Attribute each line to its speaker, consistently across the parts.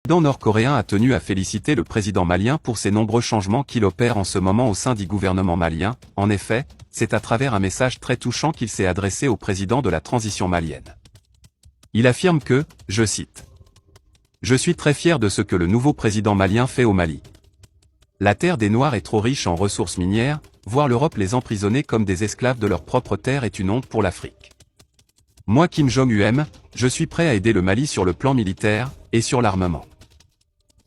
Speaker 1: président nord-coréen a tenu à féliciter le président malien pour ses nombreux changements qu'il opère en ce moment au sein du gouvernement malien. En effet, c'est à travers un message très touchant qu'il s'est adressé au président de la transition malienne. Il affirme que, je cite, « Je suis très fier de ce que le nouveau président malien fait au Mali. La terre des Noirs est trop riche en ressources minières, voir l'Europe les emprisonner comme des esclaves de leur propre terre est une honte pour l'Afrique. Moi Kim Jong-un, je suis prêt à aider le Mali sur le plan militaire, et sur l'armement. »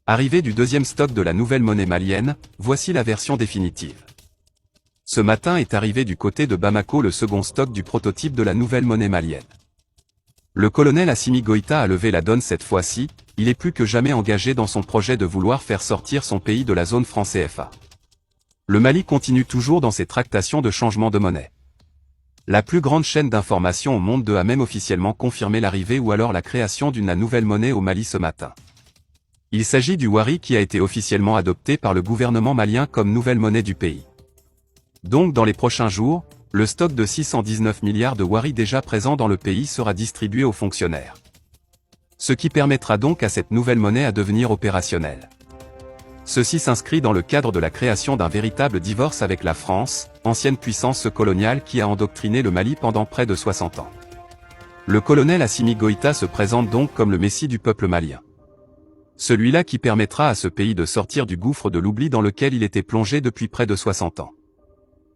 Speaker 1: Arrivée du deuxième stock de la nouvelle monnaie malienne, voici la version définitive. Ce matin est arrivé du côté de Bamako le second stock du prototype de la nouvelle monnaie malienne. Le colonel Assimi Goïta a levé la donne cette fois-ci, il est plus que jamais engagé dans son projet de vouloir faire sortir son pays de la zone franc CFA. Le Mali continue toujours dans ses tractations de changement de monnaie. La plus grande chaîne d'information au monde a même officiellement confirmé l'arrivée ou alors la création d'une nouvelle monnaie au Mali ce matin. Il s'agit du Wari qui a été officiellement adopté par le gouvernement malien comme nouvelle monnaie du pays. Donc dans les prochains jours, le stock de 619 milliards de Wari déjà présent dans le pays sera distribué aux fonctionnaires. Ce qui permettra donc à cette nouvelle monnaie à devenir opérationnelle. Ceci s'inscrit dans le cadre de la création d'un véritable divorce avec la France, ancienne puissance coloniale qui a endoctriné le Mali pendant près de 60 ans. Le colonel Assimi Goïta se présente donc comme le messie du peuple malien. Celui-là qui permettra à ce pays de sortir du gouffre de l'oubli dans lequel il était plongé depuis près de 60 ans.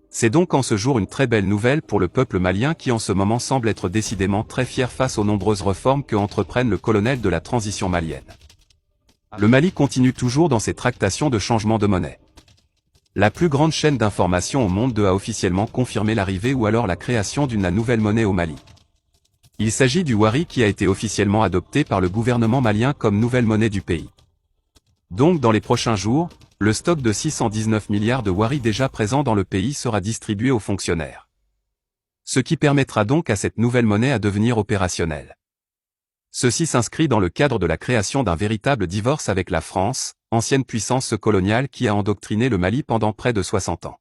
Speaker 1: C'est donc en ce jour une très belle nouvelle pour le peuple malien qui en ce moment semble être décidément très fier face aux nombreuses réformes que entreprenne le colonel de la transition malienne. Le Mali continue toujours dans ses tractations de changement de monnaie. La plus grande chaîne d'information au monde a officiellement confirmé l'arrivée ou alors la création d'une nouvelle monnaie au Mali. Il s'agit du Wari qui a été officiellement adopté par le gouvernement malien comme nouvelle monnaie du pays. Donc dans les prochains jours, le stock de 619 milliards de Wari déjà présent dans le pays sera distribué aux fonctionnaires. Ce qui permettra donc à cette nouvelle monnaie à devenir opérationnelle. Ceci s'inscrit dans le cadre de la création d'un véritable divorce avec la France, ancienne puissance coloniale qui a endoctriné le Mali pendant près de 60 ans.